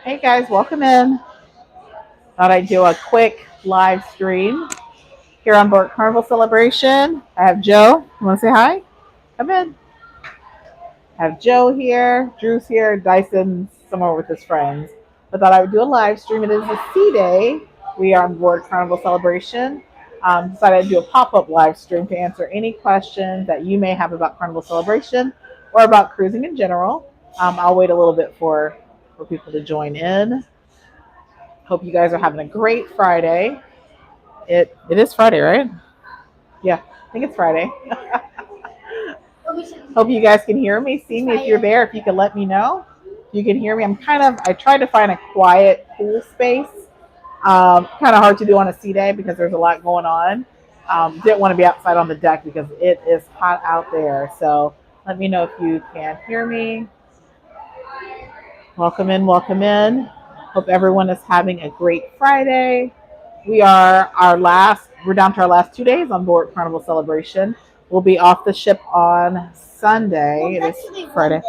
Hey guys, welcome in. Thought I'd do a quick live stream here on board Carnival Celebration. I have Joe. You want to say hi? Come in. I have Joe here, Drew's here, Dyson's somewhere with his friends. I thought I would do a live stream. It is a C day. We are on board Carnival Celebration. Decided to do a pop-up live stream to answer any questions that you may have about Carnival Celebration or about cruising in general. I'll wait a little bit for people to join in. Hope you guys are having a great Friday. It is Friday, right? Yeah, I think it's Friday. Hope you guys can hear me, see me if you're there. If you can let me know. If you can hear me. I tried to find a quiet, cool space. Kind of hard to do on a sea day because there's a lot going on. Didn't want to be outside on the deck because it is hot out there. So let me know if you can hear me. Welcome in, welcome in. Hope everyone is having a great Friday. We're down to our last 2 days on board Carnival Celebration. We'll be off the ship on Sunday. It is Friday.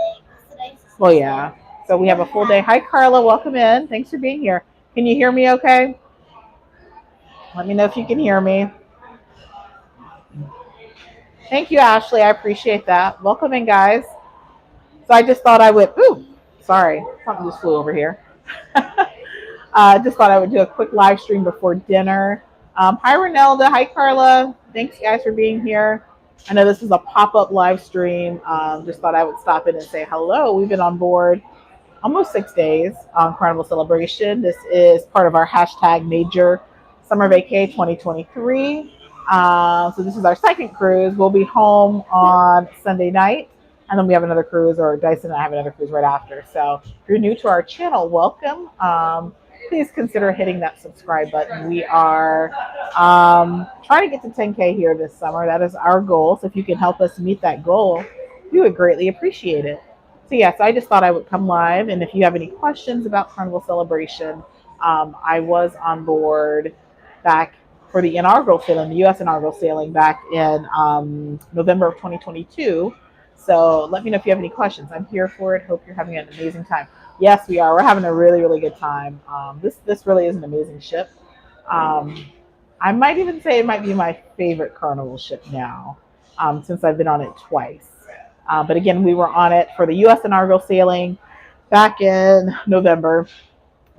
Well, yeah. So we have a full day. Hi, Carla. Welcome in. Thanks for being here. Can you hear me okay? Let me know if you can hear me. Thank you, Ashley. I appreciate that. Welcome in, guys. So I just thought I would, sorry, something just flew over here. Just thought I would do a quick live stream before dinner. Hi, Renelda. Hi, Carla. Thanks, guys, for being here. I know this is a pop-up live stream. Just thought I would stop in and say hello. We've been on board almost 6 days on Carnival Celebration. This is part of our hashtag Major Summer Vacay 2023. So this is our second cruise. We'll be home on Sunday night. And then we have another cruise, or Dyson and I have another cruise right after. So if you're new to our channel, welcome. Please consider hitting that subscribe button. We are trying to get to 10K here this summer. That is our goal. So if you can help us meet that goal, we would greatly appreciate it. So yes, I just thought I would come live. And if you have any questions about Carnival Celebration, I was on board back for the inaugural sailing, the U.S. inaugural sailing back in November of 2022. So let me know if you have any questions. I'm here for it. Hope you're having an amazing time. Yes, we are. We're having a really, really good time. This really is an amazing ship. I might even say it might be my favorite Carnival ship now, since I've been on it twice. But again, we were on it for the U.S. inaugural sailing back in November.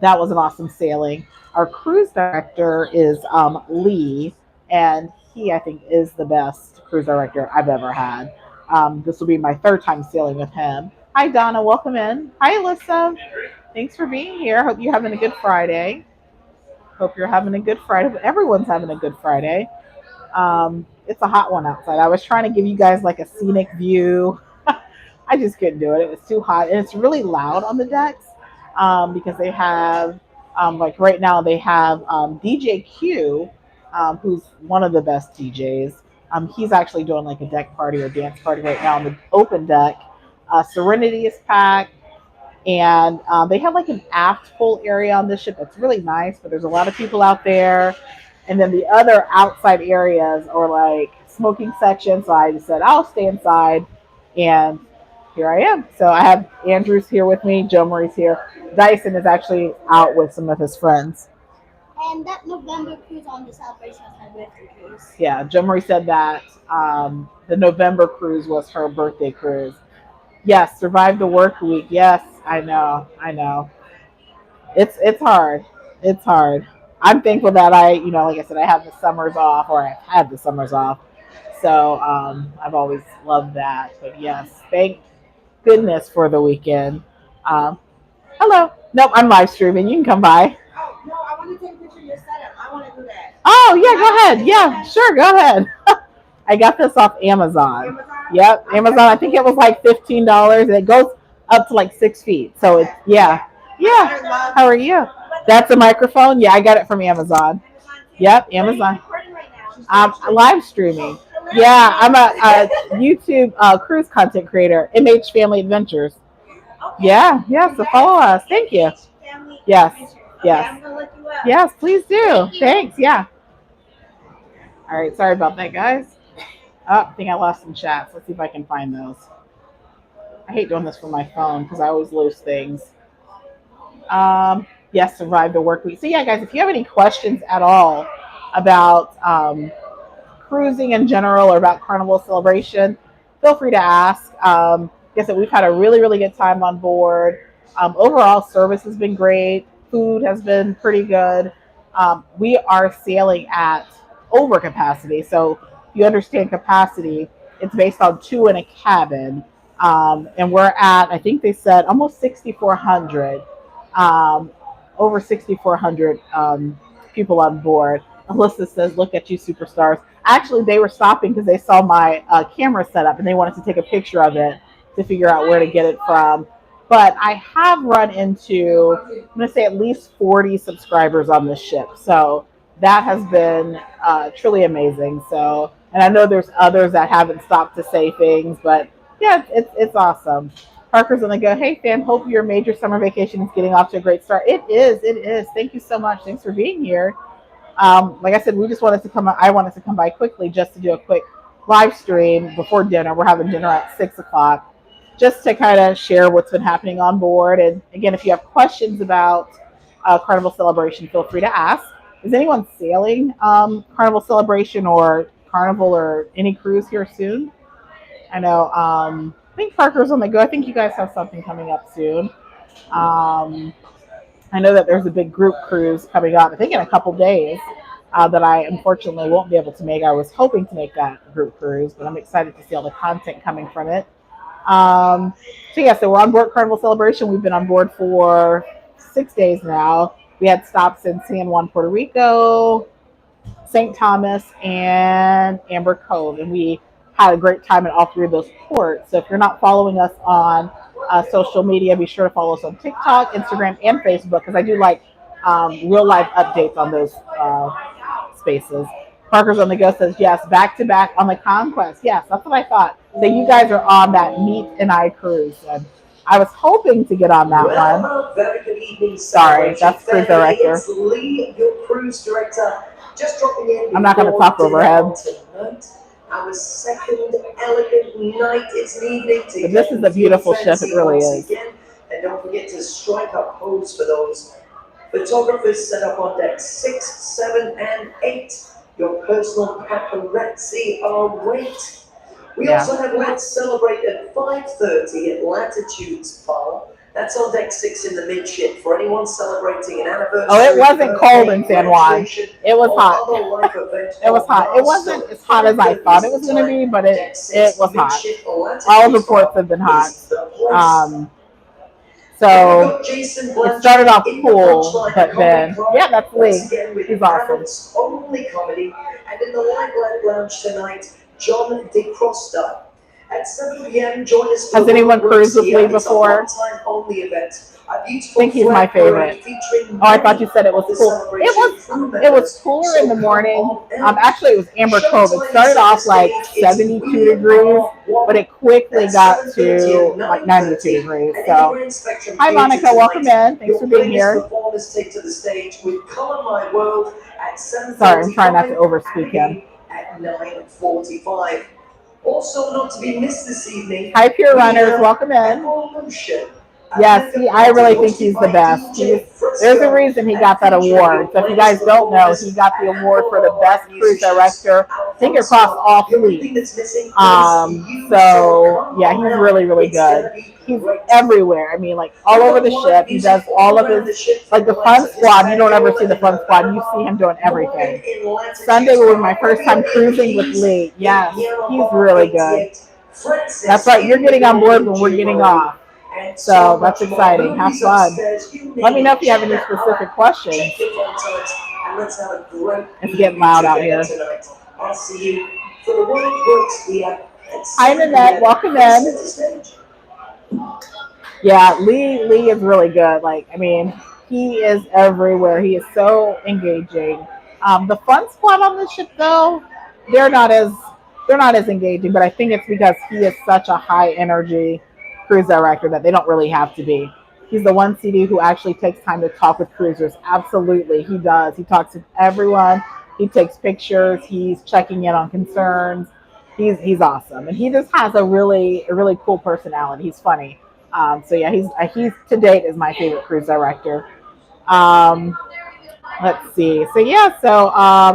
That was an awesome sailing. Our cruise director is Lee, and he, I think, is the best cruise director I've ever had. This will be my third time sailing with him. Hi, Donna. Welcome in. Hi, Alyssa. Thanks for being here. Hope you're having a good Friday. Hope you're having a good Friday. Everyone's having a good Friday. It's a hot one outside. I was trying to give you guys like a scenic view. I just couldn't do it. It was too hot. And it's really loud on the decks because they have, like right now, they have DJ Q, who's one of the best DJs. He's actually doing like a deck party or dance party right now on the open deck. Serenity is packed, and they have like an aft pool area on this ship that's really nice, but there's a lot of people out there. And then the other outside areas are like smoking sections. So I just said, I'll stay inside, and here I am. So I have Andrew's here with me, Joe Marie's here. Dyson is actually out with some of his friends. And that November cruise on the Celebration was my birthday cruise. Yeah, Joe Marie said that the November cruise was her birthday cruise. Yes, survive the work week. Yes, I know. It's hard. It's hard. I'm thankful that like I said, I have the summers off, or I've had the summers off. So I've always loved that. But yes, thank goodness for the weekend. Hello. Nope, I'm live streaming. You can come by. Oh, no, I want to take a picture of your setup. I want to do that. Oh, yeah, go ahead. Yeah, sure, go ahead. I got this off Amazon. Yep, Amazon. I think it was like $15. And it goes up to like 6 feet. So it's, yeah. Yeah. How are you? That's a microphone? Yeah, I got it from Amazon. Yep, Amazon. I'm live streaming. Yeah, I'm a YouTube cruise content creator, MH Family Adventures. Yeah, so follow us. Thank you. Yes. Yes, please do. Thanks. Yeah. All right, sorry about that, guys. Oh, I think I lost some chats. Let's see if I can find those. I hate doing this from my phone because I always lose things. Yes, survived the work week. So yeah, guys, if you have any questions at all about cruising in general or about Carnival Celebration, feel free to ask. Like I said, we've had a really, really good time on board. Overall, service has been great. Food has been pretty good. We are sailing at over capacity. So if you understand capacity, it's based on two in a cabin. And we're at, I think they said, almost 6,400, um, over 6,400 people on board. Alyssa says, "Look at you, superstars." Actually, they were stopping because they saw my camera set up and they wanted to take a picture of it to figure out where to get it from. But I have run into, I'm going to say, at least 40 subscribers on this ship. So that has been truly amazing. So, and I know there's others that haven't stopped to say things, but yeah, it's awesome. Parker's on the go. Hey, fam, hope your major summer vacation is getting off to a great start. It is. It is. Thank you so much. Thanks for being here. Like I said, we just wanted to come. I wanted to come by quickly just to do a quick live stream before dinner. We're having dinner at 6 o'clock, just to kind of share what's been happening on board. And again, if you have questions about Carnival Celebration, feel free to ask. Is anyone sailing Carnival Celebration or Carnival or any cruise here soon? I know. I think Parker's on the go. I think you guys have something coming up soon. Um, I know that there's a big group cruise coming up, I think in a couple days, that I unfortunately won't be able to make. I was hoping to make that group cruise, but I'm excited to see all the content coming from it. Um, so, yeah, so we're on board Carnival Celebration. We've been on board for 6 days now. We had stops in San Juan, Puerto Rico, St. Thomas, and Amber Cove. And we had a great time at all three of those ports. So if you're not following us on social media, be sure to follow us on TikTok, Instagram, and Facebook because I do like real life updates on those spaces. Parker's on the go says, yes, back to back on the Conquest. Yes, that's what I thought. So you guys are on that Meet and I cruise. And I was hoping to get on that one. Very good evening. Sorry, that's cruise director. It's Lee, your cruise director, just dropping in. I'm not going to talk over him. Tonight, our second elegant night. It's an evening to but this is a beautiful ship. It really is. Again. And don't forget to strike up pose for those photographers set up on deck 6, 7, and 8. Your personal paparazzi await. We also have Let's Celebrate at 5:30 at Latitudes Bar. That's on deck 6 in the midship for anyone celebrating an anniversary. Oh, it wasn't cold in San Juan. It was hot. It was hot. It wasn't as hot as I thought it was going to be, but it was hot. All the ports have been hot. So it started off cool, but then, yeah, that's Lee. He's awesome. Only comedy. And in the Light Lounge tonight, John DeCrosta. At 7 p.m., join us. Has anyone cruised with Lee before? I think he's my favorite. Oh, I thought you said it was cool. It was cooler in the morning. Actually, it was Amber Cove. It started off like 72 degrees, but it quickly got to like 92 degrees. So, hi Monica, welcome in. Thanks for being here. Sorry, I'm trying not to overspeak him. At 9:45. Also, not to be missed this evening. Hi, Pure Runners, welcome in. Yes, I really think he's the best. There's a reason he got that award. So if you guys don't know, he got the award for the best cruise director, I think across all fleet. So yeah, he's really, really good. He's everywhere. I mean, like all over the ship. He does all of his, like the Fun Squad. You don't ever see the Fun Squad. You see him doing everything. Sunday was my first time cruising with Lee. Yes, he's really good. That's right. You're getting on board when we're getting off. So that's exciting. Have fun. Let me know if you have any specific questions. It's getting loud out here. I'll see you for the World Works here. Hi, Nanette. Welcome in. Yeah, Lee is really good. Like, I mean, he is everywhere. He is so engaging. The Fun Squad on this ship, though, they're not as engaging. But I think it's because he is such a high energy cruise director that they don't really have to be. He's the one CD who actually takes time to talk with cruisers. Absolutely, he does. He talks to everyone. He takes pictures. He's checking in on concerns. He's awesome, and he just has a really cool personality. He's funny. So yeah, he's to date is my favorite cruise director. Um, let's see. So yeah,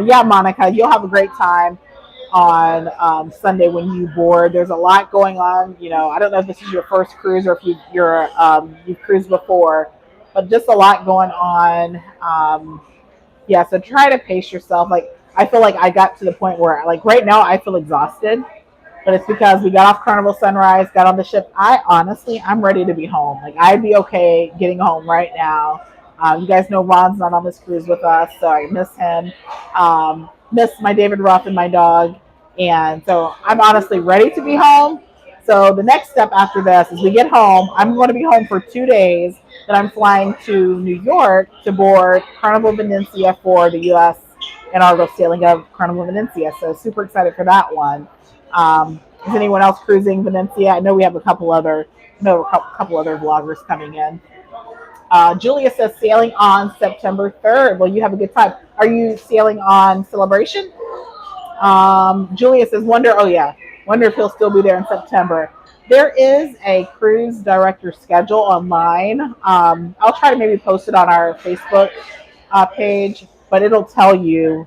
yeah, Monica, you'll have a great time on Sunday when you board. There's a lot going on. You know, I don't know if this is your first cruise or if you've cruised before, but just a lot going on. Yeah, so try to pace yourself. Like I feel like I got to the point where like right now I feel exhausted, but it's because we got off Carnival Sunrise, got on the ship. I'm ready to be home. Like I'd be okay getting home right now. You guys know Ron's not on this cruise with us, so I miss him. Miss my David Ruff and my dog, and so I'm honestly ready to be home. So the next step after this is we get home. I'm going to be home for 2 days. Then I'm flying to New York to board Carnival Venecia for the U.S. inaugural sailing of Carnival Venecia. So super excited for that one. Is anyone else cruising Venecia? I know we have a couple other vloggers coming in. Julia says sailing on September 3rd. Well, you have a good time. Are you sailing on Celebration? Julia says wonder if he'll still be there in September. There is a cruise director schedule online. I'll try to maybe post it on our Facebook page, but it'll tell you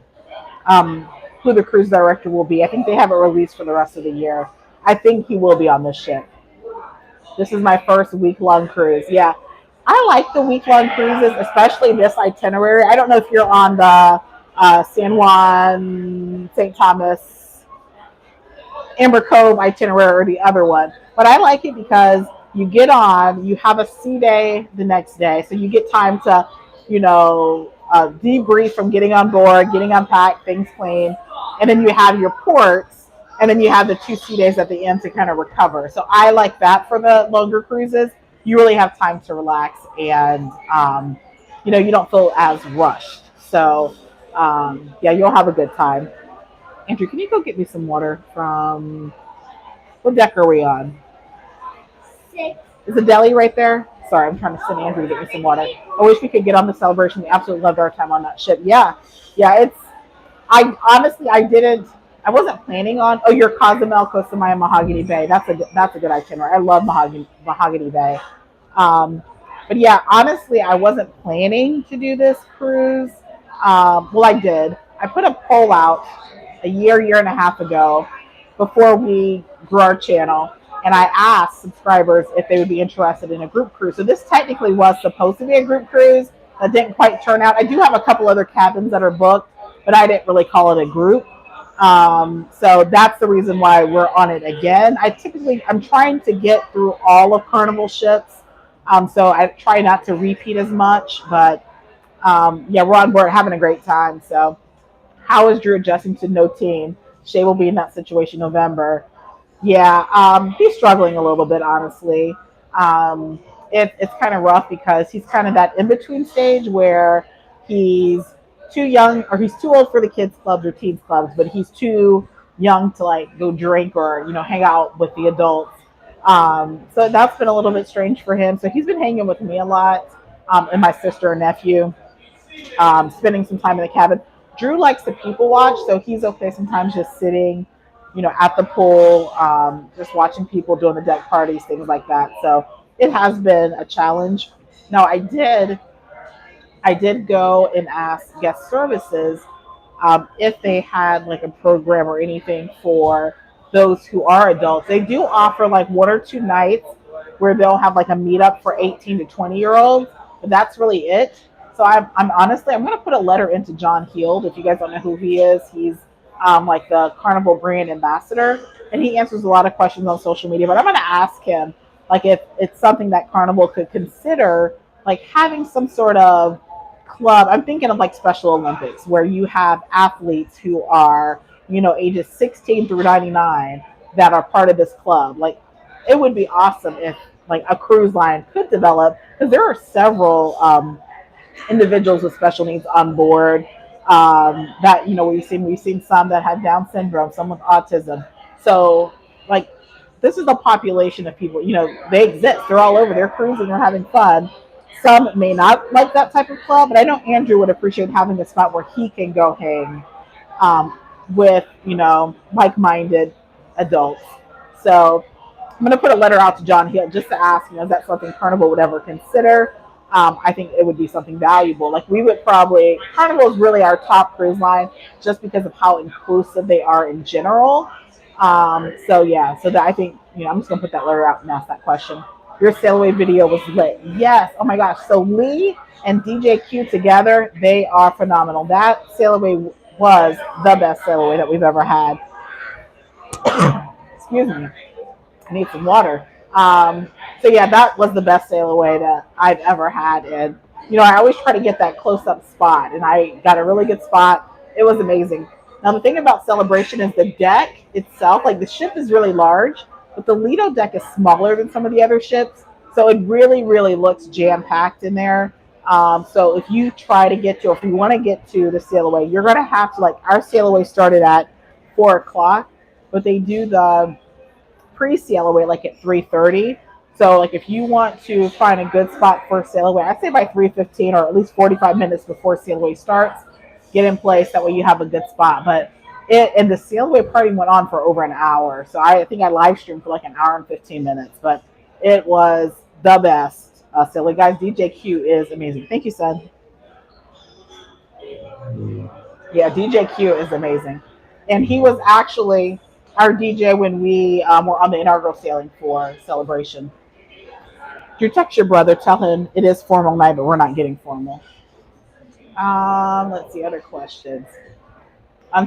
um, who the cruise director will be. I think they have it released for the rest of the year. I think he will be on this ship. This is my first week-long cruise. Yeah, I like the week-long cruises, especially this itinerary. I don't know if you're on the San Juan, St. Thomas, Amber Cove itinerary or the other one. But I like it because you get on, you have a sea day the next day. So you get time to, debrief from getting on board, getting unpacked, things clean. And then you have your ports. And then you have the 2 sea days at the end to kind of recover. So I like that for the longer cruises. You really have time to relax and, you don't feel as rushed. So, yeah, you'll have a good time. Andrew, can you go get me some water from what deck are we on? 6. Is the deli right there? Sorry, I'm trying to send Andrew to get me some water. I wish we could get on the Celebration. We absolutely loved our time on that ship. Yeah, I honestly I wasn't planning on. Oh, you're Cozumel, Costa Maya, Mahogany Bay. That's a good itinerary. I love Mahogany Bay. But yeah, honestly, I wasn't planning to do this cruise. Well, I did. I put a poll out a year and a half ago before we grew our channel, and I asked subscribers if they would be interested in a group cruise. So this technically was supposed to be a group cruise. That didn't quite turn out. I do have a couple other cabins that are booked, but I didn't really call it a group. So that's the reason why we're on it again. I'm trying to get through all of Carnival ships. So I try not to repeat as much, but yeah, we're on board having a great time. So how is Drew adjusting to no team? Shay will be in that situation November. Yeah, he's struggling a little bit, honestly. It's kind of rough because he's kind of that in-between stage where he's too young or he's too old for the kids clubs or teens clubs, but he's too young to like go drink or hang out with the adults. So that's been a little bit strange for him. So he's been hanging with me a lot, and my sister and nephew, spending some time in the cabin. Drew likes to people watch, so he's okay sometimes just sitting, at the pool, just watching people doing the deck parties, things like that. So it has been a challenge. Now I did go and ask guest services if they had like a program or anything for those who are adults. They do offer like 1 or 2 nights where they'll have like a meetup for 18 to 20-year-olds, but that's really it. So I'm honestly, I'm going to put a letter into John Heald. If you guys don't know who he is, he's like the Carnival brand ambassador, and he answers a lot of questions on social media. But I'm going to ask him like if it's something that Carnival could consider, like having some sort of club. I'm thinking of like Special Olympics where you have athletes who are, ages 16 through 99 that are part of this club. Like it would be awesome if like a cruise line could develop, because there are several individuals with special needs on board that we've seen some that have Down syndrome, some with autism. So like this is a population of people, they exist, they're all over, they're cruising, they're having fun. Some may not like that type of club, but I know Andrew would appreciate having a spot where he can go hang with like-minded adults. So I'm going to put a letter out to John Hill just to ask, is that something Carnival would ever consider? I think it would be something valuable. Like we would probably, Carnival is really our top cruise line just because of how inclusive they are in general. So yeah, so that I think, I'm just going to put that letter out and ask that question. Your sail away video was lit. Yes. Oh my gosh. So Lee and DJ Q together, they are phenomenal. That sail away was the best sail away that we've ever had. Excuse me. I need some water. So yeah, that was the best sail away that I've ever had. And, I always try to get that close up spot, and I got a really good spot. It was amazing. Now, the thing about Celebration is the deck itself, like the ship is really large, but the Lido deck is smaller than some of the other ships. So it really, really looks jam packed in there. So if you try to get to, if you want to get to the sail away, you're going to have to, like, our sail away started at 4 o'clock, but they do the pre-sail away like at 3:30. So like if you want to find a good spot for sail away, I'd say by 3:15 or at least 45 minutes before sail away starts, get in place. That way you have a good spot. But the sail away party went on for over an hour. So I think I live streamed for like an hour and 15 minutes. But it was the best. Sail away, guys. DJ Q is amazing. Thank you, son. Yeah, DJ Q is amazing, and he was actually our DJ when we were on the inaugural sailing for Celebration. If you text your brother, tell him it is formal night, but we're not getting formal. Let's see, other questions.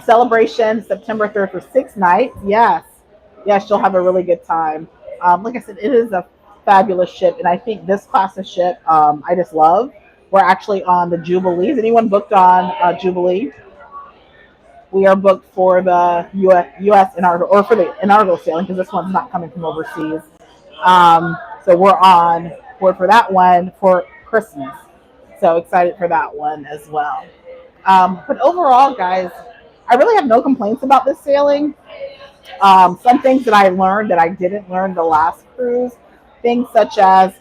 Celebration, September 3rd for 6 nights. Yes. Yes, you'll have a really good time. Like I said, it is a fabulous ship, and I think this class of ship I just love. We're actually on the Jubilee. Is anyone booked on Jubilee? We are booked for the U.S. inaugural, or for the inaugural sailing, because this one's not coming from overseas. So we're on board for that one for Christmas. So excited for that one as well. But overall, guys, I really have no complaints about this sailing. Some things that I learned that I didn't learn the last cruise, things such as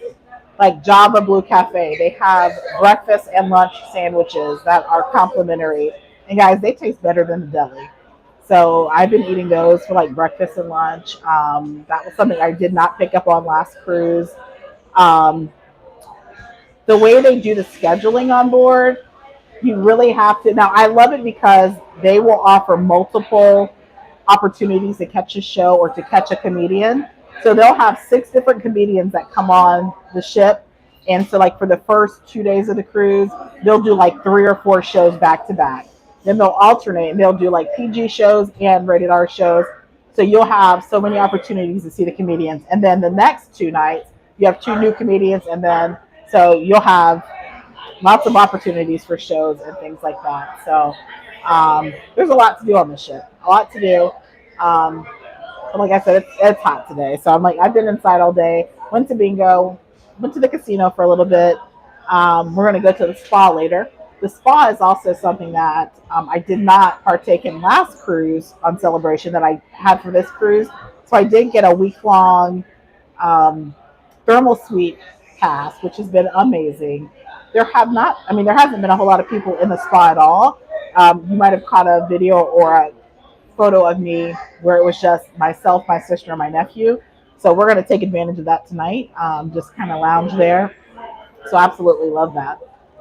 like Java Blue Cafe. They have breakfast and lunch sandwiches that are complimentary. And guys, they taste better than the deli. So I've been eating those for like breakfast and lunch. That was something I did not pick up on last cruise. The way they do the scheduling on board, you really have to. Now, I love it because they will offer multiple opportunities to catch a show or to catch a comedian. So they'll have 6 different comedians that come on the ship. And so like for the first 2 days of the cruise, they'll do like 3 or 4 shows back to back. Then they'll alternate and they'll do like PG shows and rated R shows. So you'll have so many opportunities to see the comedians. And then the next 2 nights, you have 2 new comedians. And then, so you'll have lots of opportunities for shows and things like that. So there's a lot to do on this ship, a lot to do. But like I said, it's hot today. So I'm like, I've been inside all day, went to bingo, went to the casino for a little bit. We're going to go to the spa later. The spa is also something that I did not partake in last cruise on Celebration that I had for this cruise. So I did get a week-long thermal suite pass, which has been amazing. There hasn't been a whole lot of people in the spa at all. You might have caught a video or a photo of me where it was just myself, my sister, and my nephew. So we're going to take advantage of that tonight, just kind of lounge there. So absolutely love that.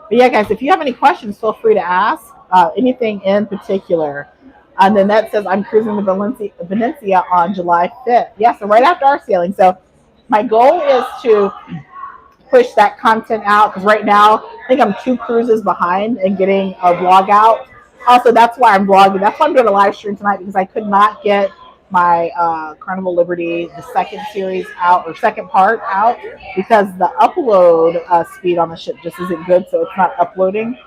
But yeah, guys, if you have any questions, feel free to ask anything in particular. And then that says I'm cruising to Valencia on July 5th. Yeah, so right after our sailing. So my goal is to push that content out because right now I think I'm 2 cruises behind and getting a vlog out. Also, that's why I'm vlogging. That's why I'm doing a live stream tonight because I could not get my Carnival Liberty, the second series out or second part out because the upload speed on the ship just isn't good, so it's not uploading.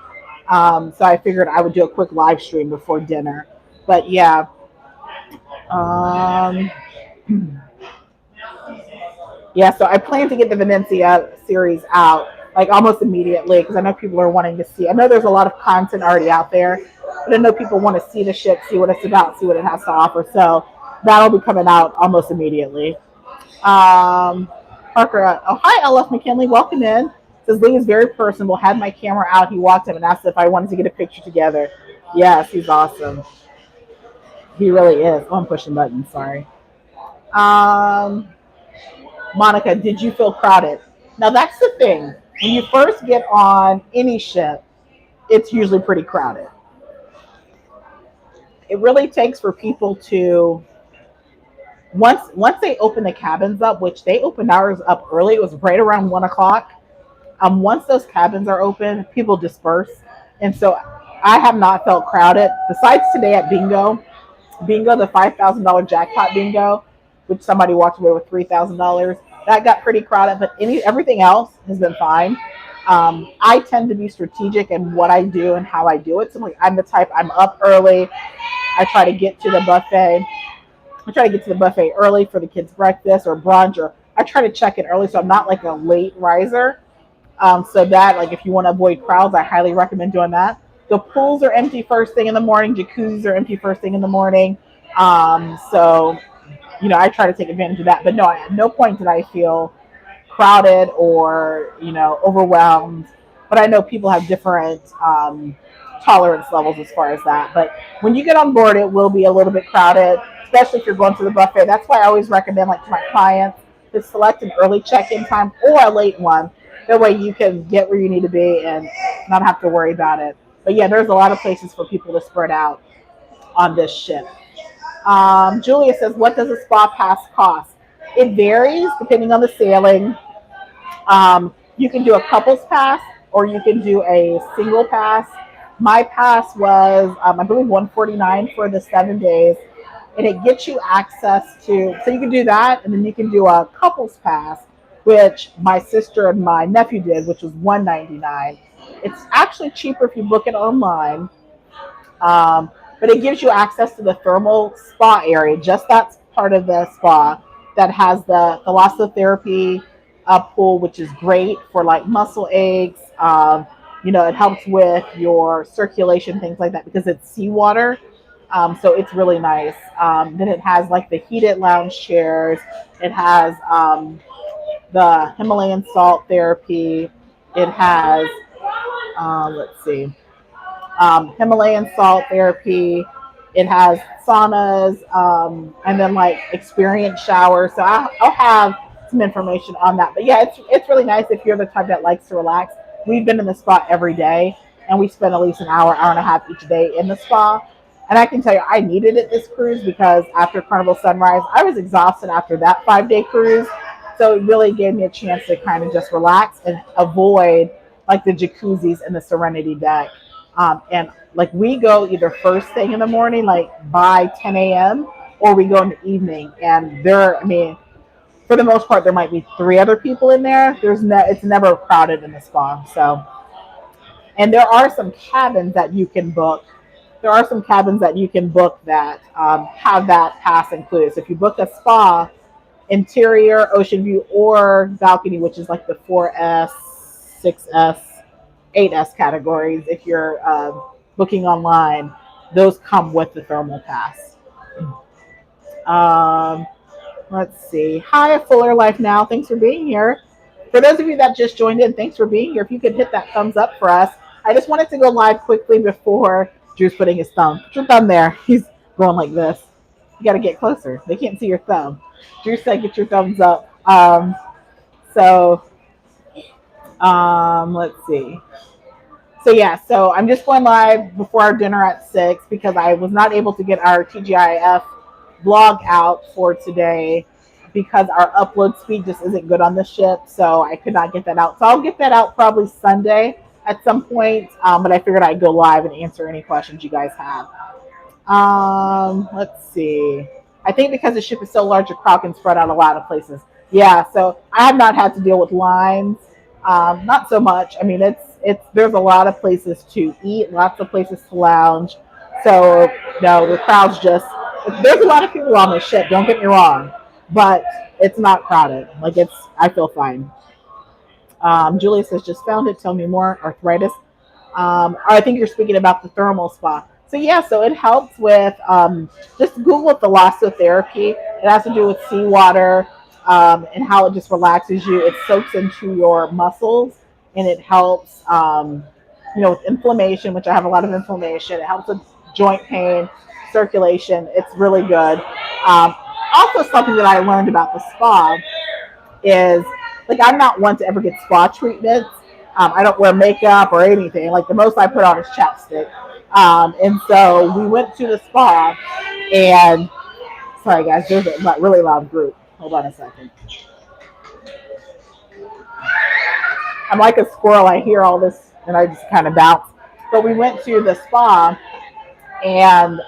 So I figured I would do a quick live stream before dinner. But yeah. Yeah, so I plan to get the Venecia series out like almost immediately because I know people are wanting to see. I know there's a lot of content already out there, but I know people want to see the ship, see what it's about, see what it has to offer. So that'll be coming out almost immediately. Parker, oh, hi, LF McKinley. Welcome in. Says Lee is very personable. Had my camera out. He walked up and asked if I wanted to get a picture together. Yes, he's awesome. He really is. Oh, I'm pushing buttons. Sorry. Um, Monica, did you feel crowded? Now that's the thing. When you first get on any ship, it's usually pretty crowded. It really takes for people to once they open the cabins up, which they opened ours up early. It was right around 1 o'clock. Once those cabins are open, people disperse, and so I have not felt crowded. Besides today at bingo, the $5,000 jackpot bingo, which somebody walked away with $3,000. That got pretty crowded, but everything else has been fine. I tend to be strategic in what I do and how I do it. So like, I'm the type, I'm up early. I try to get to the buffet. I try to get to the buffet early for the kids' breakfast or brunch, or I try to check in early so I'm not like a late riser. So that, like, if you want to avoid crowds, I highly recommend doing that. The pools are empty first thing in the morning. Jacuzzis are empty first thing in the morning. So, I try to take advantage of that. But no, at no point did I feel crowded or, overwhelmed. But I know people have different tolerance levels as far as that. But when you get on board, it will be a little bit crowded, especially if you're going to the buffet. That's why I always recommend, like, to my clients, to select an early check-in time or a late one. That way you can get where you need to be and not have to worry about it. But yeah, there's a lot of places for people to spread out on this ship. Julia says, what does a spa pass cost? It varies depending on the sailing. You can do a couples pass or you can do a single pass. My pass was, I believe, $149 for the 7 days, and it gets you access to. So you can do that, and then you can do a couples pass, which my sister and my nephew did, which was $199. It's actually cheaper if you book it online, but it gives you access to the thermal spa area. Just that's part of the spa that has the thalassotherapy pool, which is great for like muscle aches. It helps with your circulation, things like that, because it's seawater. So it's really nice. Then it has like the heated lounge chairs. It has the Himalayan salt therapy. It has, let's see, Himalayan salt therapy. It has saunas, and then like experience showers. So I'll have some information on that. But yeah, it's really nice if you're the type that likes to relax. We've been in the spa every day, and we spend at least an hour and a half each day in the spa. And I can tell you, I needed it this cruise because after Carnival Sunrise, I was exhausted after that 5-day cruise. So it really gave me a chance to kind of just relax and avoid like the jacuzzis and the Serenity deck. And like we go either first thing in the morning, like by 10 a.m., or we go in the evening. And for the most part, there might be 3 other people in there. It's never crowded in the spa. So, and there are some cabins that you can book. That have that pass included. So if you book a spa, interior, ocean view, or balcony, which is like the 4S, 6S, 8S categories, if you're booking online, those come with the thermal pass. Let's see. Hi, Fuller Life Now. Thanks for being here. For those of you that just joined in, thanks for being here. If you could hit that thumbs up for us. I just wanted to go live quickly before Drew's putting his thumb. Put your thumb there. He's going like this. You got to get closer. They can't see your thumb. Drew said get your thumbs up. Let's see. So yeah, so I'm just going live before our dinner at 6 because I was not able to get our TGIF vlog out for today because our upload speed just isn't good on the ship. So I could not get that out. So I'll get that out probably Sunday at some point. But I figured I'd go live and answer any questions you guys have. Let's see. I think because the ship is so large, a crowd can spread out a lot of places. Yeah, so I have not had to deal with lines. Not so much. I mean, there's a lot of places to eat, lots of places to lounge. So no, the crowd's there's a lot of people on the ship. Don't get me wrong, but it's not crowded. Like I feel fine. Julia says, just found it. Tell me more. Arthritis. I think you're speaking about the thermal spa. So yeah, so it helps with just Google thalassotherapy. It has to do with seawater and how it just relaxes you. It soaks into your muscles and it helps, with inflammation, which I have a lot of inflammation. It helps with joint pain, circulation. It's really good. also something that I learned about the spa is like I'm not one to ever get spa treatments. I don't wear makeup or anything. Like the most I put on is chapstick. And so we went to the spa, and sorry guys, there's a really loud group. Hold on a second. I'm like a squirrel. I hear all this and I just kind of bounce. But we went to the spa, and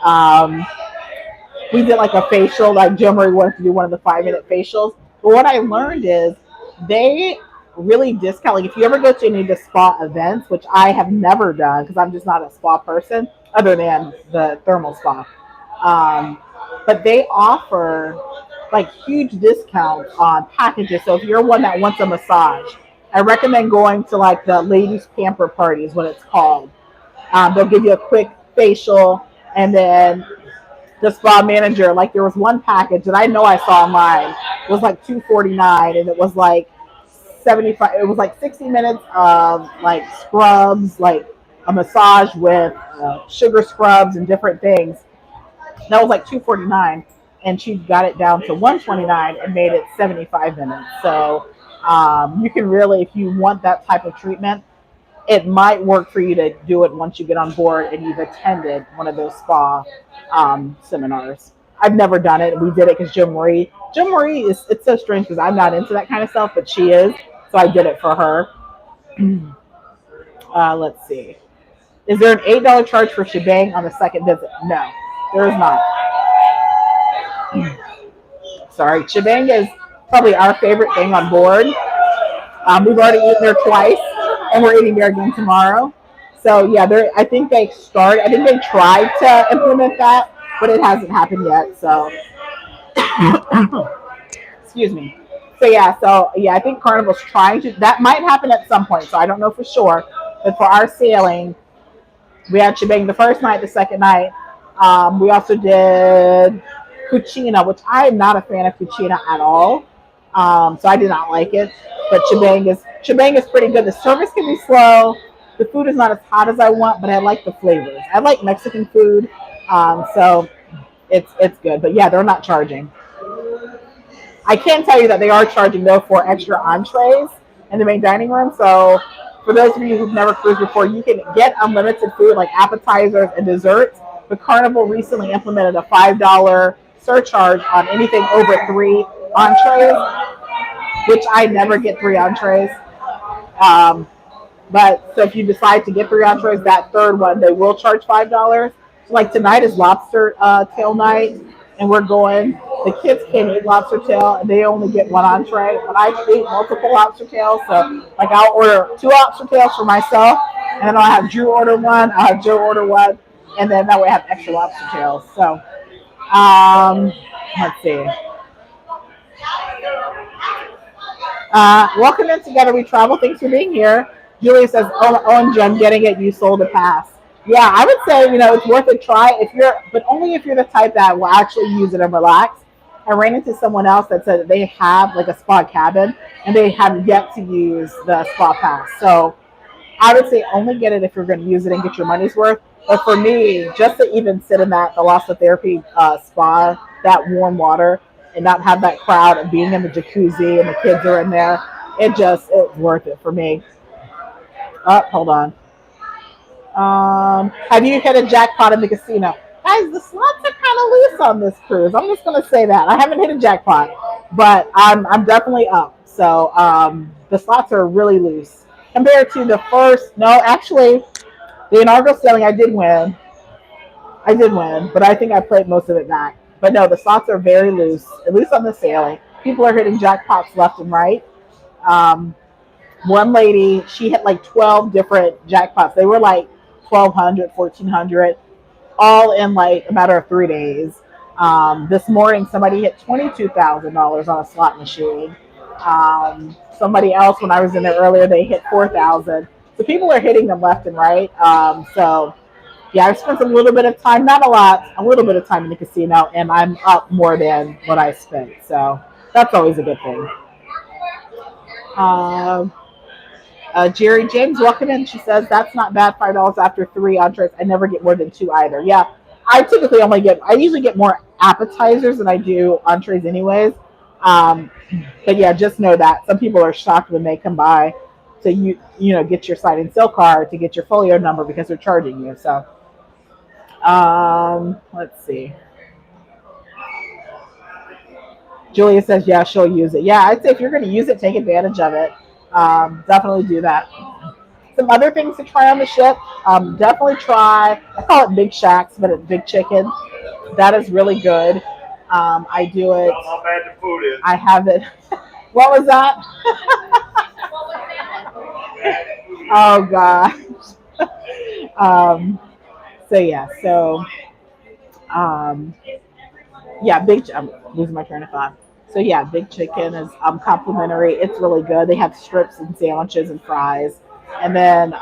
we did like a facial. Like Joe Marie wanted to do one of the 5-minute facials. But what I learned is they really discount. Like if you ever go to any of the spa events, which I have never done because I'm just not a spa person, other than the thermal spa. But they offer like huge discounts on packages. So if you're one that wants a massage, I recommend going to like the ladies pamper party is what it's called. They'll give you a quick facial, and then the spa manager, like there was one package that I know I saw online. It was like $249, and it was like 75. It was like 60 minutes of like scrubs, like a massage with sugar scrubs and different things. That was like $249, and she got it down to $129 and made it 75 minutes. So you can really, if you want that type of treatment, it might work for you to do it once you get on board and you've attended one of those spa seminars. I've never done it. We did it because Jim Marie is, it's so strange because I'm not into that kind of stuff, but she is. So I did it for her. Let's see. Is there an $8 charge for shebang on the second visit? No, there is not. Sorry, shebang is probably our favorite thing on board. We've already eaten there twice, and we're eating there again tomorrow. So yeah, I think they tried to implement that, but it hasn't happened yet. So excuse me. So yeah, I think Carnival's trying to. That might happen at some point. So I don't know for sure. But for our sailing, we had shebang the first night, the second night. We also did cucina, which I am not a fan of cucina at all. So I did not like it. But shebang is pretty good. The service can be slow. The food is not as hot as I want, but I like the flavors. I like Mexican food, so it's good. But yeah, they're not charging. I can tell you that they are charging though for extra entrees in the main dining room. So for those of you who've never cruised before, you can get unlimited food like appetizers and desserts. But Carnival recently implemented a $5 surcharge on anything over 3 entrees, which I never get 3 entrees. But so if you decide to get 3 entrees, that third one, they will charge $5. So like tonight is lobster tail night, and we're going. The kids can't eat lobster tail, and they only get 1 entree. But I can eat multiple lobster tails, so like I'll order 2 lobster tails for myself, and then I'll have Drew order 1, I'll have Joe order 1, and then that way I have extra lobster tails. So let's see. Welcome in Together We Travel. Thanks for being here. Julia says, OMG, I'm getting it. You sold a pass. Yeah, I would say, it's worth a try but only if you're the type that will actually use it and relax. I ran into someone else that said that they have like a spa cabin and they have yet to use the spa pass. So I would say only get it if you're going to use it and get your money's worth. But for me, just to even sit in the Thalassotherapeutics spa, that warm water, and not have that crowd and being in the jacuzzi and the kids are in there, it's worth it for me. Oh, hold on. Have you hit a jackpot in the casino? Guys, the slots are kind of loose on this cruise. I'm just going to say that. I haven't hit a jackpot, but I'm definitely up. So the slots are really loose. Compared to the first, no, actually, the inaugural sailing, I did win, but I think I played most of it back. But no, the slots are very loose, at least on the sailing. People are hitting jackpots left and right. One lady, she hit like 12 different jackpots. They were like 1,200, 1,400, all in like a matter of 3 days. This morning, somebody hit $22,000 on a slot machine. Somebody else, when I was in there earlier, they hit 4,000. So people are hitting them left and right. So yeah, I've spent a little bit of time, not a lot, a little bit of time in the casino, and I'm up more than what I spent. So that's always a good thing. Jerry James, welcome in. She says, that's not bad, $5 after 3 entrees. I never get more than 2 either. Yeah, I usually get more appetizers than I do entrees, anyways. Um, but yeah, just know that some people are shocked when they come by to get your sliding sale card to get your folio number because they're charging you. So let's see. Julia says, yeah, she'll use it. Yeah, I'd say if you're going to use it, take advantage of it. Definitely do that. Some other things to try on the ship. Definitely try, I call it Big Shacks, but it's Big Chicken. That is really good. I do it. Tell them how bad the food is. I have it. What was that? Oh, gosh. um, so, yeah. So, um, yeah, I'm losing my train of thought. So yeah, Big Chicken is complimentary. It's really good. They have strips and sandwiches and fries. And then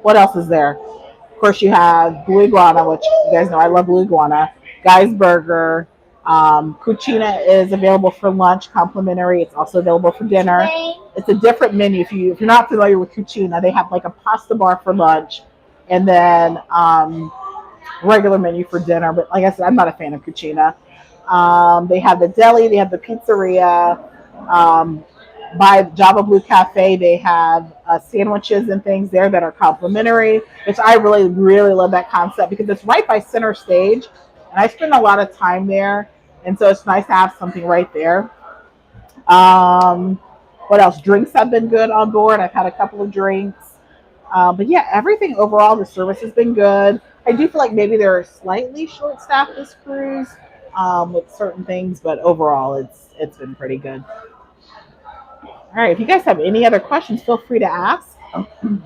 what else is there? Of course, you have Blue Iguana, which you guys know I love Blue Iguana. Guy's Burger. Cucina is available for lunch, complimentary. It's also available for dinner. It's a different menu. If you're not familiar with Cucina, they have like a pasta bar for lunch, and then regular menu for dinner. But like I said, I'm not a fan of Cucina. They have the deli, they have the pizzeria. By Java Blue Cafe, they have sandwiches and things there that are complimentary, which I really, really love that concept because it's right by center stage. And I spend a lot of time there. And so it's nice to have something right there. What else? Drinks have been good on board. I've had a couple of drinks. But yeah, everything overall, the service has been good. I do feel like maybe they're slightly short-staffed this cruise with certain things, but overall, it's been pretty good. All right, if you guys have any other questions, feel free to ask. I'm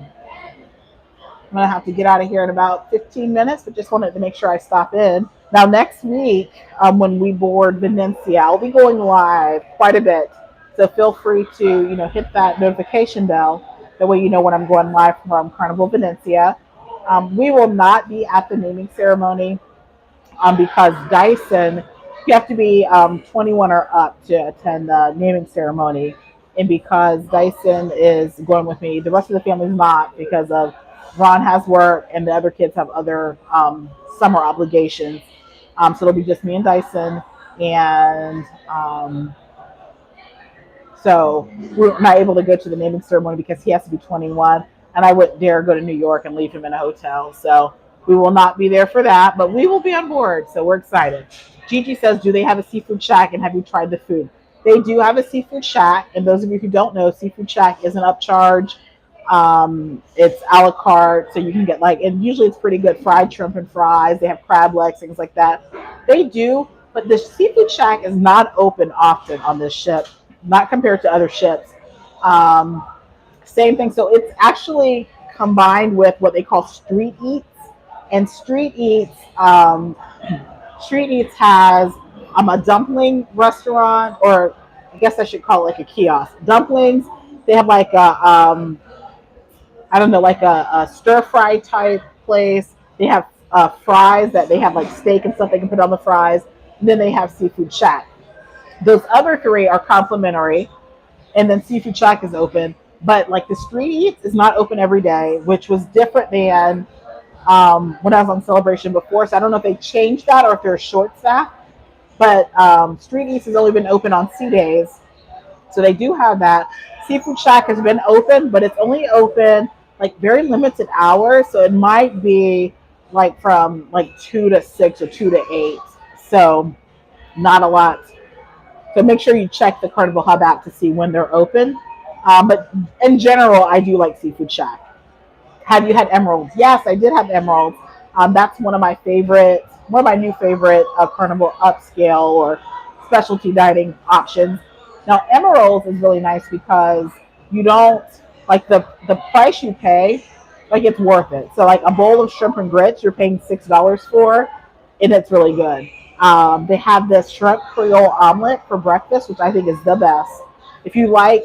gonna have to get out of here in about 15 minutes, but just wanted to make sure I stop in. Now, next week, when we board Venecia, I'll be going live quite a bit, so feel free to hit that notification bell. That way, you know when I'm going live from Carnival Venecia. We will not be at the naming ceremony because Dyson, you have to be 21 or up to attend the naming ceremony. And because Dyson is going with me, the rest of the family is not because of Ron has work and the other kids have other summer obligations. So it'll be just me and Dyson. And so we're not able to go to the naming ceremony because he has to be 21. And I wouldn't dare go to New York and leave him in a hotel. So we will not be there for that, but we will be on board. So we're excited. Gigi says, do they have a seafood shack and have you tried the food? They do have a seafood shack. And those of you who don't know, seafood shack is an upcharge. It's a la carte. So you can get and usually it's pretty good fried shrimp and fries. They have crab legs, things like that. They do, but the seafood shack is not open often on this ship, not compared to other ships. Same thing. So it's actually combined with what they call street eats. And street eats has a dumpling restaurant, or I guess I should call it like a kiosk. Dumplings. They have like a I don't know, like a stir fry type place. They have fries that they have like steak and stuff they can put on the fries. And then they have Seafood Shack. Those other three are complimentary, and then Seafood Shack is open. But like the street eats is not open every day, which was different than when I was on Celebration before. So I don't know if they changed that or if they're short staffed. But Street Eats has only been open on sea days. So they do have that. Seafood Shack has been open, but it's only open like very limited hours. So it might be like from like 2 to 6 or 2 to 8. So not a lot. So make sure you check the Carnival Hub app to see when they're open. But in general, I do like Seafood Shack. Have you had emeralds? Yes, I did have emeralds. That's one of my new favorite Carnival upscale or specialty dining options. Now, emeralds is really nice because you don't like the price you pay, like it's worth it. So like a bowl of shrimp and grits, you're paying $6 for, and it's really good. They have this shrimp Creole omelet for breakfast, which I think is the best. If you like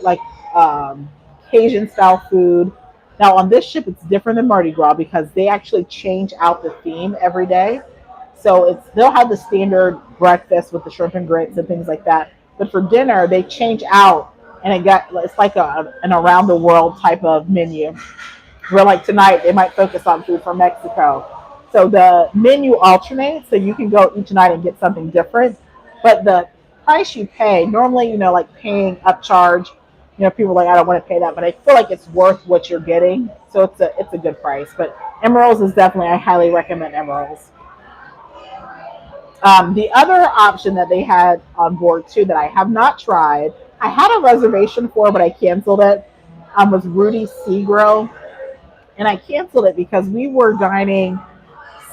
Cajun style food. Now on this ship, it's different than Mardi Gras because they actually change out the theme every day. So they'll have the standard breakfast with the shrimp and grits and things like that. But for dinner, they change out, and it's like an around the world type of menu. Where like tonight, they might focus on food from Mexico. So the menu alternates, so you can go each night and get something different. But the price you pay, normally, like paying upcharge, people are like, I don't want to pay that, but I feel like it's worth what you're getting. So it's a good price. But Emerald's is definitely, I highly recommend Emerald's. The other option that they had on board too that I have not tried, I had a reservation for, but I canceled it, was Rudy's Sea Grill. And I canceled it because we were dining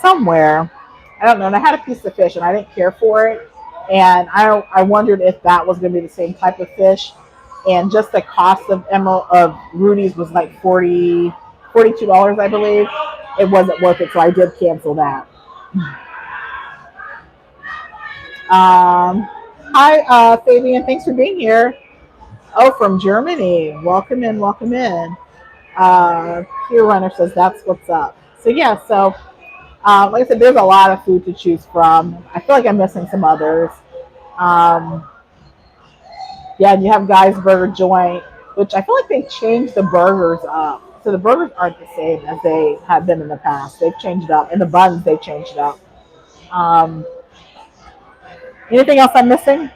somewhere. I don't know. And I had a piece of fish and I didn't care for it. And I wondered if that was going to be the same type of fish. And just the cost of Rudy's was like $42, I believe. It wasn't worth it, so I did cancel that. Hi, Fabian. Thanks for being here. Oh, from Germany. Welcome in. Welcome in. Peer Runner says that's what's up. So yeah, so like I said, there's a lot of food to choose from. I feel like I'm missing some others. Yeah, and you have Guy's Burger Joint, which I feel like they changed the burgers up. So the burgers aren't the same as they have been in the past. They've changed it up, and the buns they've changed it up. Um, Anything else I'm missing?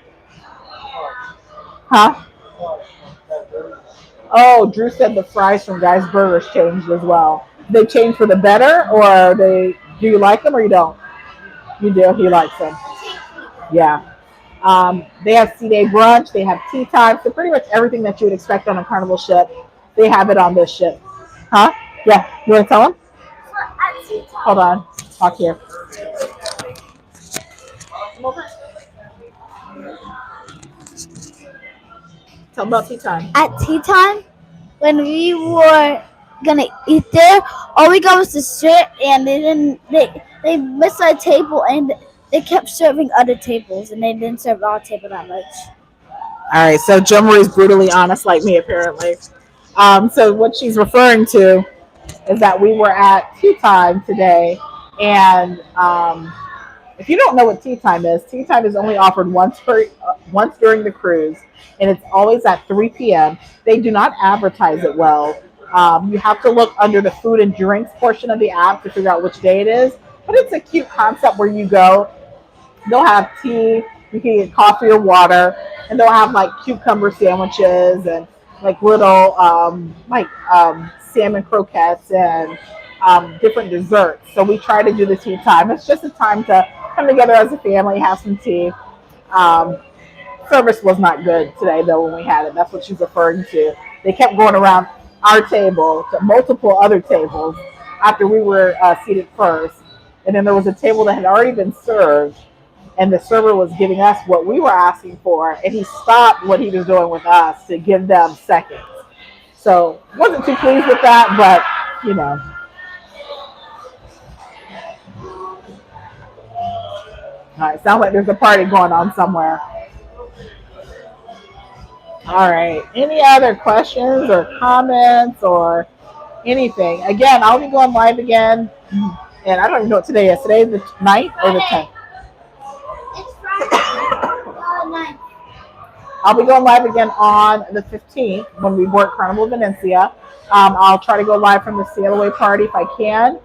Huh? Oh, Drew said the fries from Guy's Burgers changed as well. They changed for the better, or do you like them or you don't? You do. He likes them. Yeah. They have C-Day brunch. They have tea time. So pretty much everything that you would expect on a Carnival ship, they have it on this ship. Huh? Yeah. You want to tell them? Hold on. Talk here. Come over. Tell them about tea time. At tea time, when we were gonna eat there, all we got was dessert, and they missed our table, and they kept serving other tables, and they didn't serve our table that much. All right, so Jo Marie's brutally honest like me, apparently. So what she's referring to is that we were at tea time today, and if you don't know what tea time is only offered once during the cruise, and it's always at 3 p.m. They do not advertise it well. You have to look under the food and drinks portion of the app to figure out which day it is, but it's a cute concept where you go. They'll have tea, you can get coffee or water, and they'll have like cucumber sandwiches and like little salmon croquettes and different desserts. So we try to do the tea time. It's just a time to come together as a family, have some tea. Service was not good today though when we had it. That's what she's referring to. They kept going around our table to multiple other tables after we were seated first. And then there was a table that had already been served, and the server was giving us what we were asking for, and he stopped what he was doing with us to give them seconds. So wasn't too pleased with that, but you know. All right, sounds like there's a party going on somewhere. All right, any other questions or comments or anything? Again, I'll be going live again, and I don't even know what today is. Today is the 9th or the 10th? It's Friday, 9th. I'll be going live again on the 15th when we board Carnival Venecia. I'll try to go live from the sail away party if I can.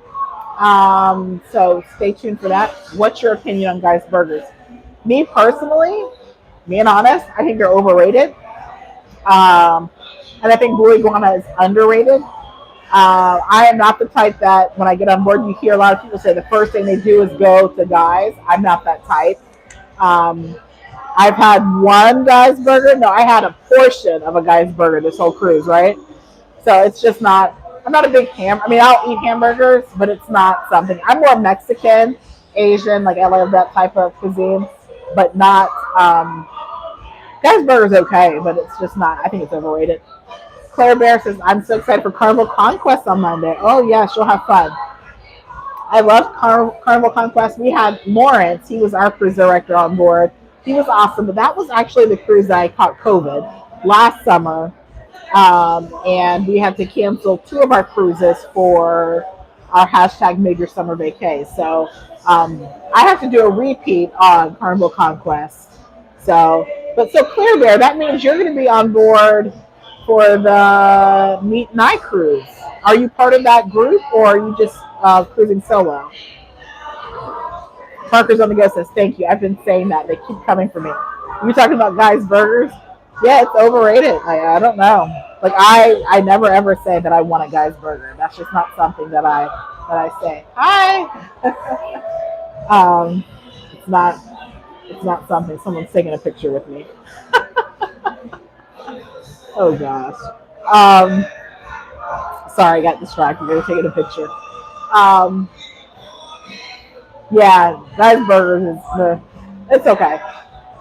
So stay tuned for that. What's your opinion on Guy's Burgers? Me personally, being honest, I think they're overrated. And I think Blue Iguana is underrated. I am not the type that when I get on board, you hear a lot of people say the first thing they do is go to Guy's. I'm not that type. I've had one Guy's Burger. No, I had a portion of a Guy's Burger this whole cruise, right? So it's just not, I'm not a big I'll eat hamburgers, but it's not something. I'm more Mexican, Asian, like I love that type of cuisine, but not, Guy's Burger's okay, but it's just not, I think it's overrated. Claire Bear says, I'm so excited for Carnival Conquest on Monday. Oh, yes, you'll have fun. I love Carnival Conquest. We had Lawrence. He was our cruise director on board. He was awesome, but that was actually the cruise that I caught COVID last summer, and we had to cancel 2 of our cruises for our hashtag Major Summer Vacay. So I have to do a repeat on Carnival Conquest. So Claire Bear, that means you're going to be on board for the Meet Nye cruise. Are you part of that group, or are you just cruising solo? Parker's on the go says, thank you. I've been saying that. They keep coming for me. You talking about guys' burgers? Yeah, it's overrated. I don't know. Like I never ever say that I want a guy's burger. That's just not something that I say. Hi. It's not something. Someone's taking a picture with me. Oh gosh. Um, sorry, I got distracted. They were taking a picture. Um, yeah, guys' burgers is it's okay.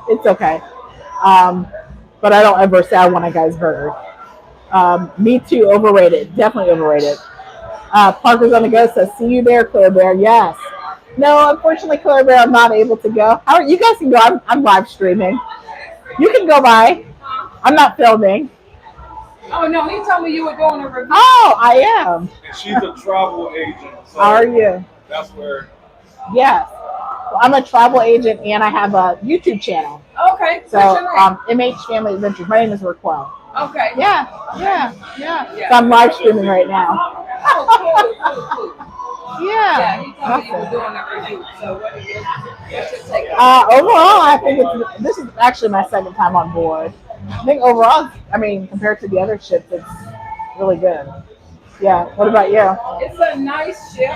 It's okay. Um, but I don't ever say I want a guy's burger. Me too, overrated. Definitely overrated. Parker's on the go says, see you there, Claire Bear. Yes. No, unfortunately, Claire Bear, I'm not able to go. How you guys can go? I'm live streaming. You can go by. I'm not filming. Oh no, he told me you were doing a review. Oh, I am. And she's a travel agent. So How are you? That's where. Yes. Well, I'm a travel agent and I have a YouTube channel. Okay. So, What's your name? MH Family Adventures. My name is Raquel. Okay. Yeah. So I'm live streaming right now. Oh, cool. Yeah. Yeah, he told me you were doing a review. So what's your take? Overall, I think this is actually my second time on board. I think overall, I mean, compared to the other ships, it's really good. Yeah. What about you? It's a nice ship,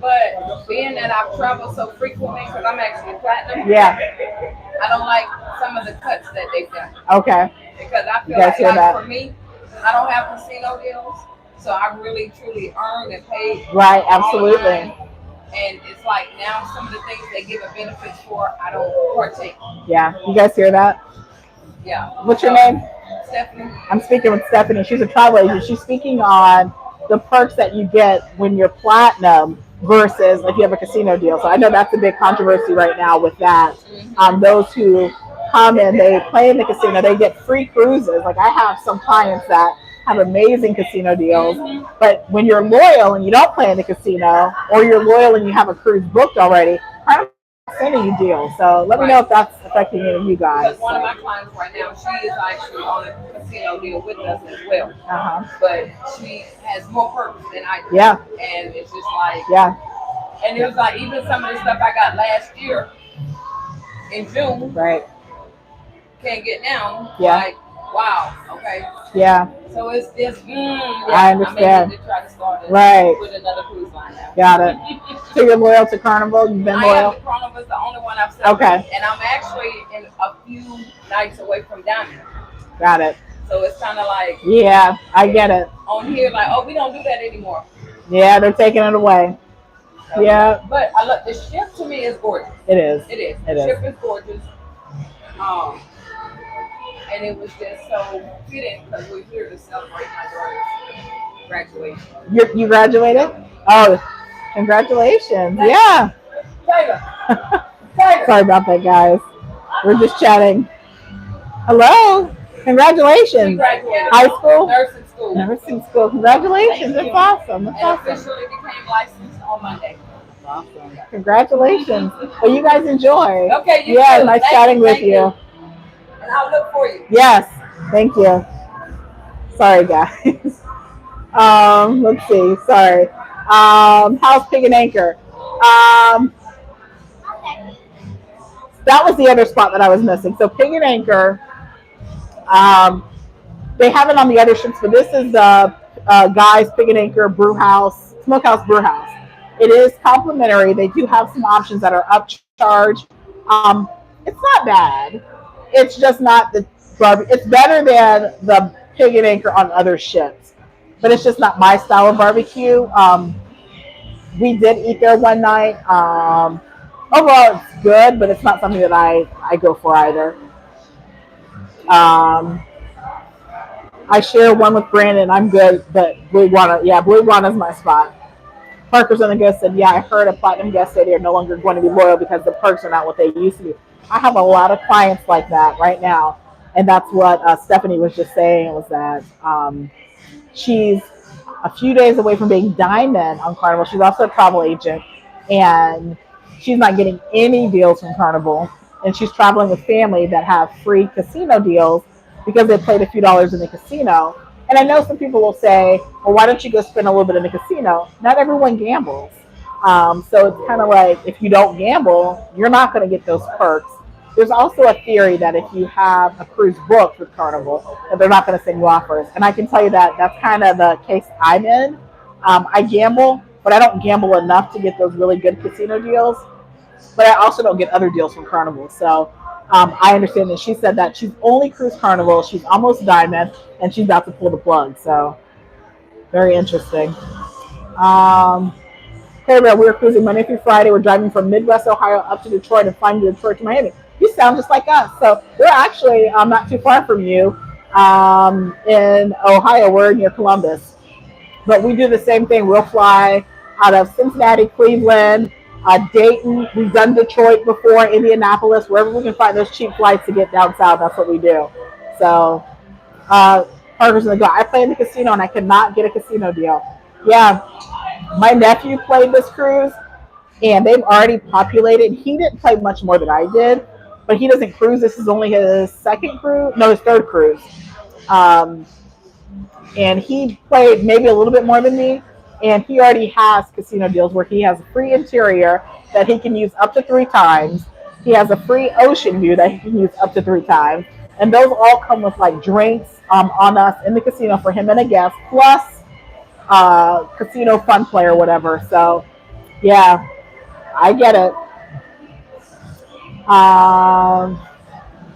but being that I've traveled so frequently, because I'm actually platinum, Yeah. I don't like some of the cuts that they've done. Okay. Because I feel You guys hear that? for me, I don't have casino deals, so I really truly earned and paid. Right. Absolutely. online. And it's like now some of the things they give a benefits for, I don't partake. Yeah. You guys hear that? Yeah. What's your name? Stephanie. I'm speaking with Stephanie. She's a travel agent. She's speaking on the perks that you get when you're platinum versus if you have a casino deal. So I know that's a big controversy right now with that. Those who come and they play in the casino, they get free cruises. Like I have some clients that have amazing casino deals, but when you're loyal and you don't play in the casino, or you're loyal and you have a cruise booked already, I'm sending you deals. So let me know if that's affecting any of you guys. Because one of my clients right now, she is actually on a casino deal with us as well. Uh-huh. But she has more perks than I do. Yeah. And it's just like, Yeah. and it was like even some of the stuff I got last year in June, Right. can't get now. Yeah. Like, wow, okay. Yeah. So it's just, I understand. I may need to try to start it Right. with another cruise line now. Got it. So you're loyal to Carnival? You've been I loyal? am. Carnival is the only one I've said. Okay. And I'm actually in a few nights away from Diamond. Got it. So it's kind of like, Yeah, I get it. on here, like, oh, we don't do that anymore. Yeah, they're taking it away. So, Yeah. But I look, the ship to me is gorgeous. It is. It is. It The is. ship is gorgeous. And it was just so fitting because we're here to celebrate my daughter's graduation. You graduated? Oh, congratulations. Yeah. Taylor. Sorry about that, guys. We're just chatting. Hello. She Congratulations. graduated. High school? Nursing school. Nursing school. Congratulations. That's awesome. That's And awesome. officially became licensed on Monday. Awesome. Congratulations. Well, you guys enjoy. Okay, you Yeah, too. nice Thank chatting you, with thank you. And I'll look for you. Yes. Thank you. Sorry, guys. Let's see. Sorry. How's Pig and Anchor? That was the other spot that I was missing. So Pig and Anchor, they have it on the other ships, but this is the Guys Pig and Anchor Brew House, Smokehouse Brew House. It is complimentary. They do have some options that are upcharge. It's not bad. It's just not the barbecue. It's better than the Pig and Anchor on other ships, but it's just not my style of barbecue. We did eat there one night. Overall, it's good, but it's not something that I go for either. I share one with Brandon. I'm good, but Blue Iguana's my spot. Parker's on the guest said, yeah, I heard a platinum guest said they're no longer going to be loyal because the perks are not what they used to be. I have a lot of clients like that right now. And that's what Stephanie was just saying, was that she's a few days away from being diamond on Carnival. She's also a travel agent, and she's not getting any deals from Carnival. And she's traveling with family that have free casino deals because they played a few dollars in the casino. And I know some people will say, well, why don't you go spend a little bit in the casino? Not everyone gambles. So it's kind of like if you don't gamble, you're not going to get those perks. There's also a theory that if you have a cruise booked with Carnival, that they're not going to send you offers. And I can tell you that that's kind of the case I'm in. I gamble, but I don't gamble enough to get those really good casino deals. But I also don't get other deals from Carnival. So I understand that she said that she's only cruise Carnival. She's almost diamond, and she's about to pull the plug. So very interesting. Um, Hey, we were cruising Monday through Friday. We're driving from Midwest Ohio up to Detroit and flying to Detroit to Miami. You sound just like us. So we're actually not too far from you in Ohio. We're near Columbus. But we do the same thing. We'll fly out of Cincinnati, Cleveland, Dayton. We've done Detroit before, Indianapolis, wherever we can find those cheap flights to get down south. That's what we do. So Parker's going to go, I play in the casino and I could not get a casino deal. Yeah, my nephew played this cruise and they've already populated. He didn't play much more than I did, but he doesn't cruise. This is only his second cruise, no, his third cruise. Um, and he played maybe a little bit more than me. And he already has casino deals where he has a free interior that he can use up to 3 times. He has a free ocean view that he can use up to 3 times. And those all come with like drinks on us in the casino for him and a guest, plus casino fun play or whatever. So, yeah, I get it.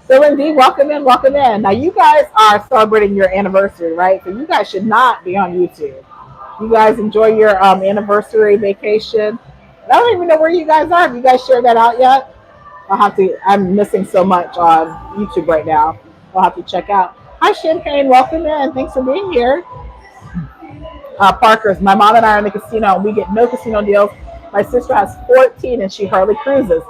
So indeed, welcome in, welcome in. Now you guys are celebrating your anniversary, right? So you guys should not be on YouTube. You guys enjoy your anniversary vacation. I don't even know where you guys are. Have you guys shared that out yet? I'll have to. I'm missing so much on YouTube right now. I'll have to check out. Hi, Champagne. Welcome in. Thanks for being here. Parker's. My mom and I are in the casino, and we get no casino deals. My sister has 14, and she hardly cruises.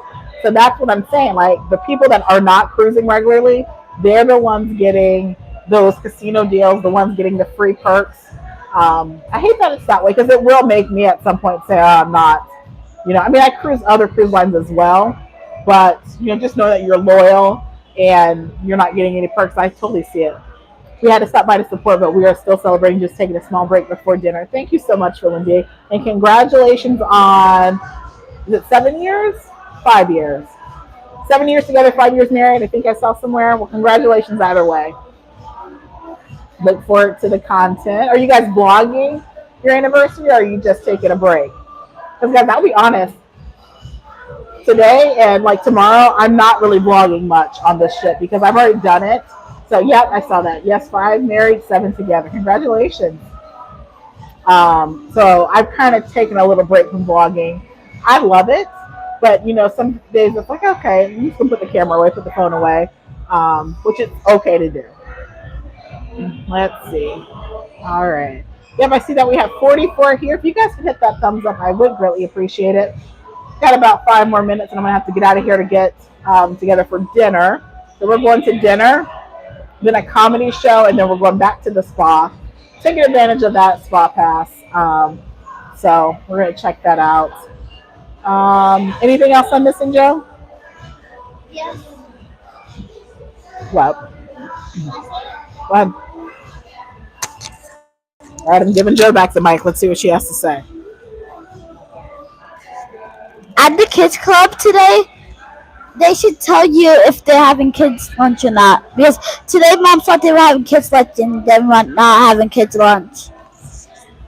So that's what I'm saying. Like the people that are not cruising regularly, they're the ones getting those casino deals. The ones getting the free perks. I hate that it's that way because it will make me at some point say, oh, I'm not. You know, I mean, I cruise other cruise lines as well, but just know that you're loyal and you're not getting any perks. I totally see it. We had to stop by to support, but we are still celebrating, just taking a small break before dinner. Thank you so much for Lindy. And congratulations on, is it 7 years? 5 years. 7 years together, 5 years married. I think I saw somewhere. Well, congratulations either way. Look forward to the content. Are you guys vlogging your anniversary or are you just taking a break? Because guys, I'll be honest. Today and like tomorrow, I'm not really vlogging much on this shit because I've already done it. So yeah, I saw that. Yes, 5 married, 7 together. Congratulations. So I've kind of taken a little break from vlogging. I love it, but some days it's like, okay, you can put the camera away, put the phone away, which is okay to do. Let's see. All right. Yep, I see that we have 44 here. If you guys could hit that thumbs up, I would greatly appreciate it. Got about 5 more minutes, and I'm gonna have to get out of here to get together for dinner. So we're going to dinner, then a comedy show, and then we're going back to the spa. Taking advantage of that spa pass. So we're gonna check that out. Anything else I'm missing, Joe? Yes. What? Go ahead. All right, I'm giving Joe back the mic. Let's see what she has to say. At the kids club today, they should tell you if they're having kids lunch or not. Because today, mom thought they were having kids lunch and they were not having kids lunch.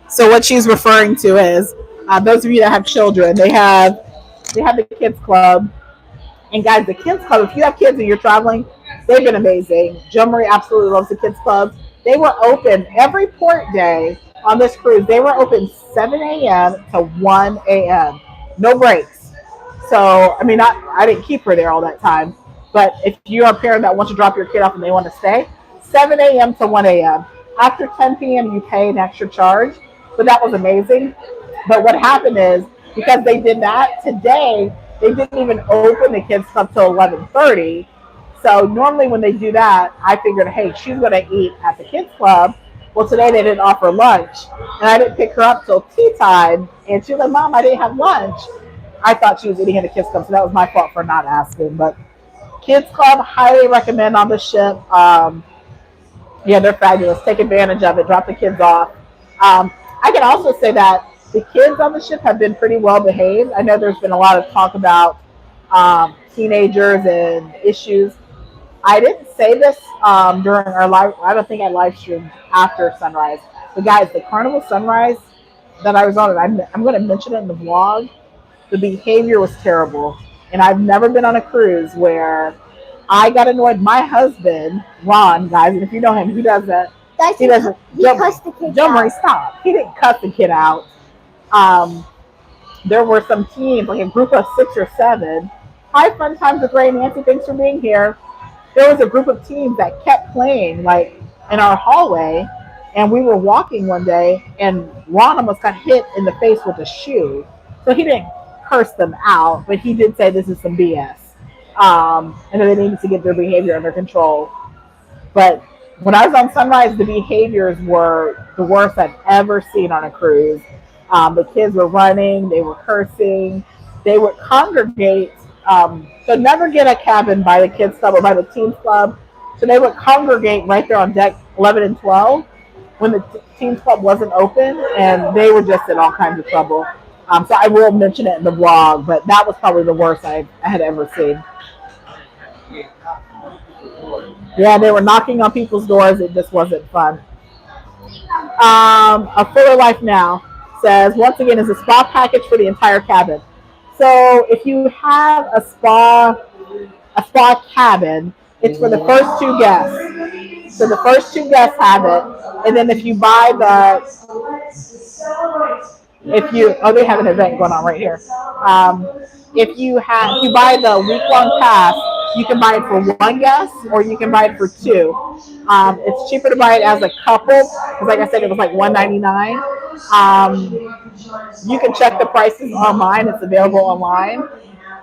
So what she's referring to is those of you that have children, they have the kids club. And guys, the kids club, if you have kids and you're traveling, they've been amazing. Joe Marie absolutely loves the kids club. They were open every port day on this cruise. They were open 7 a.m. to 1 a.m. No breaks. So, I mean, I didn't keep her there all that time. But if you're a parent that wants to drop your kid off and they want to stay, 7 a.m. to 1 a.m. After 10 p.m., you pay an extra charge. But that was amazing. But what happened is, because they did that, today, they didn't even open the kids club till 11:30. So normally when they do that, I figured, hey, she's going to eat at the kids club. Well, today they didn't offer lunch. And I didn't pick her up till tea time. And she was like, Mom, I didn't have lunch. I thought she was eating in the kids club. So that was my fault for not asking. But kids club, highly recommend on the ship. Yeah, they're fabulous. Take advantage of it. Drop the kids off. I can also say that The kids on the ship have been pretty well behaved. I know there's been a lot of talk about teenagers and issues. I didn't say this during our live. I don't think I live streamed after sunrise. But guys, the Carnival Sunrise that I was on, and I'm going to mention it in the vlog. The behavior was terrible, and I've never been on a cruise where I got annoyed. My husband, Ron, guys, and if you know him, he doesn't. Guys, He doesn't. he cussed the kid Don't worry, out. stop. He didn't cuss the kid out. Um, there were some teams, like a group of 6 or 7. Hi, Fun Times with Ray and Nancy. Thanks for being here. There was a group of teams that kept playing like in our hallway, and we were walking one day, and Ron almost got hit in the face with a shoe. So he didn't curse them out, but he did say this is some BS, and that they needed to get their behavior under control. But when I was on Sunrise, the behaviors were the worst I've ever seen on a cruise. The kids were running, they were cursing, they would congregate. So never get a cabin by the kids club or by the teens club. So they would congregate right there on deck 11 and 12 when the teens club wasn't open, and they were just in all kinds of trouble. So I will mention it in the vlog, but that was probably the worst I had ever seen. Yeah, they were knocking on people's doors. It just wasn't fun. A Fuller Life Now says, once again, is a spa package for the entire cabin. So if you have a spa cabin, it's for the first 2 guests. So the first 2 guests have it, and then if you buy they have an event going on right here. If you buy the week-long pass, you can buy it for 1 guest or you can buy it for 2. It's cheaper to buy it as a couple because, like I said, it was like $199. You can check the prices online; it's available online.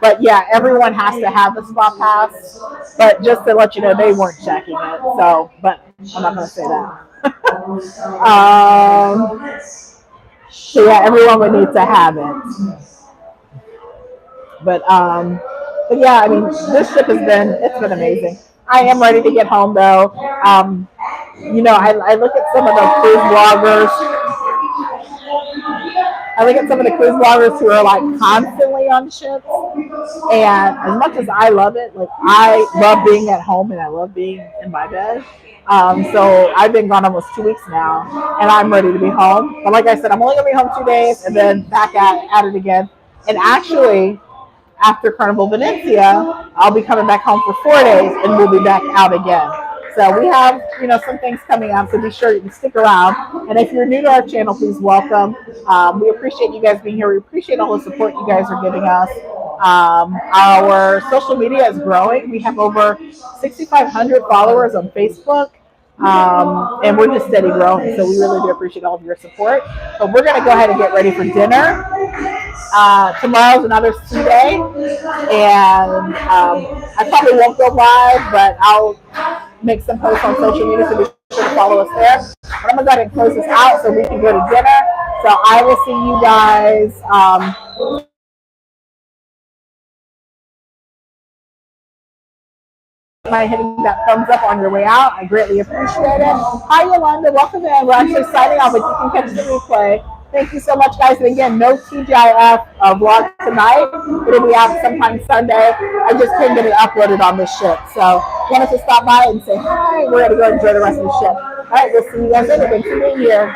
But yeah, everyone has to have the spa pass. But just to let you know, they weren't checking it. So, but I'm not going to say that. So yeah, everyone would need to have it. But yeah, I mean, this ship it's been amazing. I am ready to get home though. I look at some of the cruise bloggers. I look at some of the cruise bloggers who are like constantly on ships, and as much as I love it, like I love being at home and I love being in my bed. So I've been gone almost 2 weeks now, and I'm ready to be home. But like I said, I'm only gonna be home 2 days, and then back at it again. And actually, after Carnival Venecia, I'll be coming back home for 4 days, and we'll be back out again. So we have, some things coming up, so be sure you stick around. And if you're new to our channel, please welcome. We appreciate you guys being here. We appreciate all the support you guys are giving us. Our social media is growing. We have over 6,500 followers on Facebook. And we're just steady growing, so we really do appreciate all of your support. But we're going to go ahead and get ready for dinner. Tomorrow's another sea day, and I probably won't go live, but I'll make some posts on social media, so be sure to follow us there. But I'm going to go ahead and close this out so we can go to dinner. So I will see you guys by hitting that thumbs up on your way out. I greatly appreciate it. Hi, Yolanda. Welcome in. We're actually signing off, but you can catch the replay. Thank you so much, guys. And again, no TGIF vlog tonight. It'll be out sometime Sunday. I just couldn't get it uploaded on this ship. So wanted to stop by and say hi. We're going to go enjoy the rest of the ship. All right, we'll see you guys later. Thanks for being here.